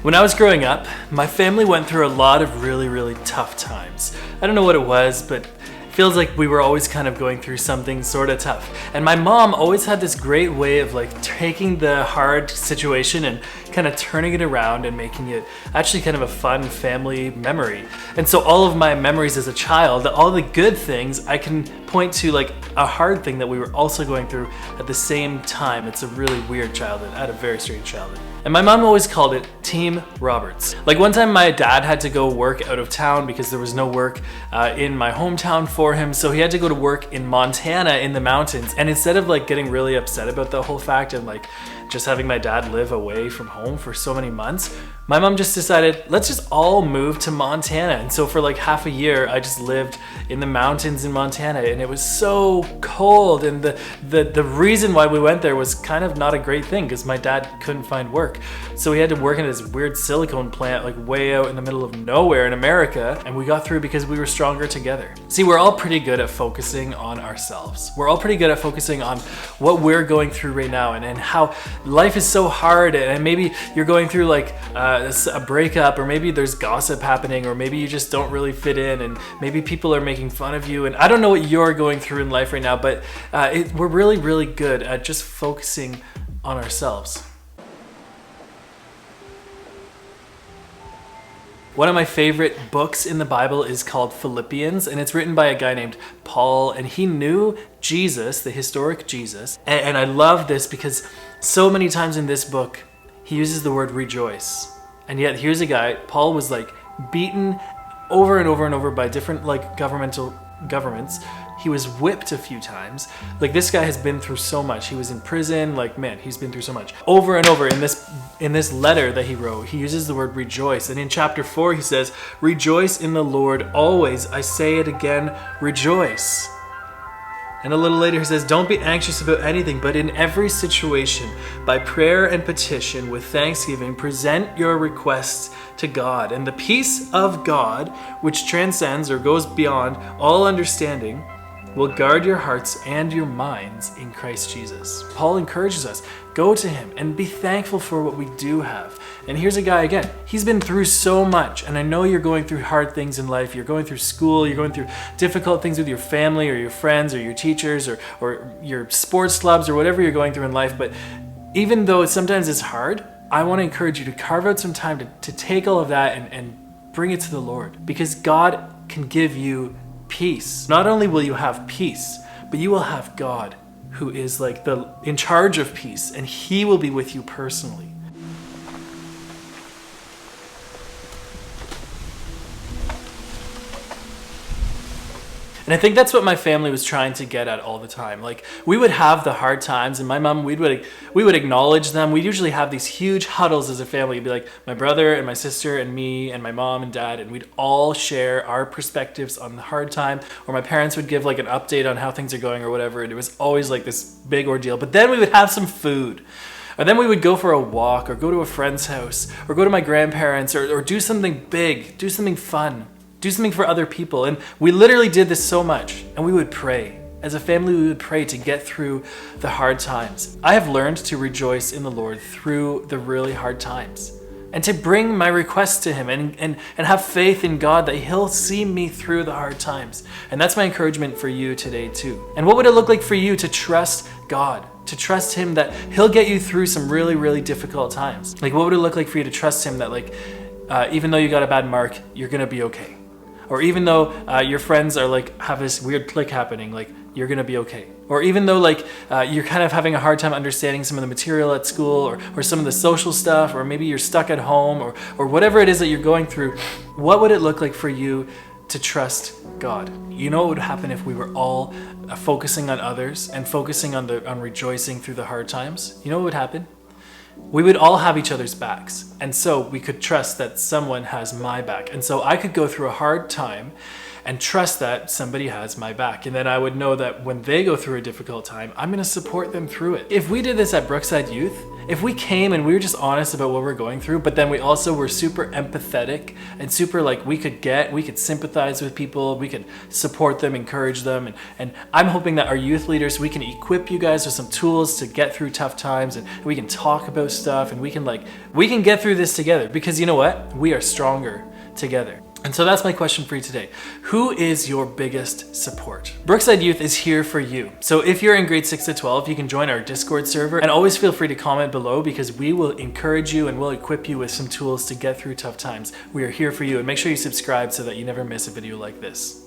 When I was growing up, my family went through a lot of really tough times. I don't know what it was, but it feels like we were always kind of going through something sort of tough. And my mom always had this great way of like taking the hard situation and kind of turning it around and making it actually kind of a fun family memory. And so all of my memories as a child, all the good things, I can point to like a hard thing that we were also going through at the same time. It's a really weird childhood. I had a very strange childhood. And my mom always called it Team Roberts. Like one time my dad had to go work out of town because there was no work in my hometown for him. So he had to go to work in Montana in the mountains. And instead of like getting really upset about the whole fact and like just having my dad live away from home for so many months, my mom just decided, let's just all move to Montana. And so for like half a year, I just lived in the mountains in Montana, and it was so cold. And the reason why we went there was kind of not a great thing because my dad couldn't find work. So he had to work in this weird silicone plant like way out in the middle of nowhere in America. And we got through because we were stronger together. See, we're all pretty good at focusing on ourselves. We're all pretty good at focusing on what we're going through right now and how life is so hard. And maybe you're going through like a breakup, or maybe there's gossip happening, or maybe you just don't really fit in, and maybe people are making fun of you. And I don't know what you're going through in life right now, but we're really good at just focusing on ourselves. One of my favorite books in the Bible is called Philippians, and it's written by a guy named Paul, and he knew Jesus, the historic Jesus. And I love this because so many times in this book, he uses the word rejoice. And yet here's a guy, Paul was like beaten over and over by different like governments. He was whipped a few times. Like this guy has been through so much. He was in prison, like man, he's been through so much. Over and over in this letter that he wrote, he uses the word rejoice. And in chapter 4, he says, "Rejoice in the Lord always. I say it again, rejoice." And a little later he says, "Don't be anxious about anything, but in every situation, by prayer and petition, with thanksgiving, present your requests to God. And the peace of God, which transcends or goes beyond all understanding, will guard your hearts and your minds in Christ Jesus." Paul encourages us, go to him and be thankful for what we do have. And here's a guy again, he's been through so much. And I know you're going through hard things in life. You're going through school, you're going through difficult things with your family or your friends or your teachers or your sports clubs or whatever you're going through in life. But even though sometimes it's hard, I want to encourage you to carve out some time to take all of that and bring it to the Lord, because God can give you peace. Not only will you have peace, but you will have God, who is like in charge of peace, and he will be with you personally. And I think that's what my family was trying to get at all the time. Like we would have the hard times, and my mom, we would acknowledge them. We'd usually have these huge huddles as a family. It'd be like my brother and my sister and me and my mom and dad, and we'd all share our perspectives on the hard time. Or my parents would give like an update on how things are going or whatever. And it was always like this big ordeal. But then we would have some food. Or then we would go for a walk, or go to a friend's house, or go to my grandparents, or do something big, do something fun. Do something for other people. And we literally did this so much. And we would pray. As a family, we would pray to get through the hard times. I have learned to rejoice in the Lord through the really hard times, and to bring my requests to him and have faith in God that he'll see me through the hard times. And that's my encouragement for you today too. And what would it look like for you to trust God? To trust him that he'll get you through some really difficult times? Like what would it look like for you to trust him that like even though you got a bad mark, you're gonna be okay? Or even though your friends are like have this weird clique happening, like you're gonna be okay. Or even though like you're kind of having a hard time understanding some of the material at school, or some of the social stuff, or maybe you're stuck at home, or whatever it is that you're going through, what would it look like for you to trust God? You know what would happen if we were all focusing on others and focusing on rejoicing through the hard times? You know what would happen? We would all have each other's backs. And so we could trust that someone has my back. And so I could go through a hard time and trust that somebody has my back. And then I would know that when they go through a difficult time, I'm going to support them through it. If we did this at Brookside Youth, if we came and we were just honest about what we're going through, but then we also were super empathetic and super like we could sympathize with people, we could support them, encourage them, and I'm hoping that our youth leaders, we can equip you guys with some tools to get through tough times, and we can talk about stuff, and we can get through this together, because you know what? We are stronger together. And so that's my question for you today. Who is your biggest support? Brookside Youth is here for you. So if you're in grade 6 to 12, you can join our Discord server, and always feel free to comment below, because we will encourage you and we'll equip you with some tools to get through tough times. We are here for you, and make sure you subscribe so that you never miss a video like this.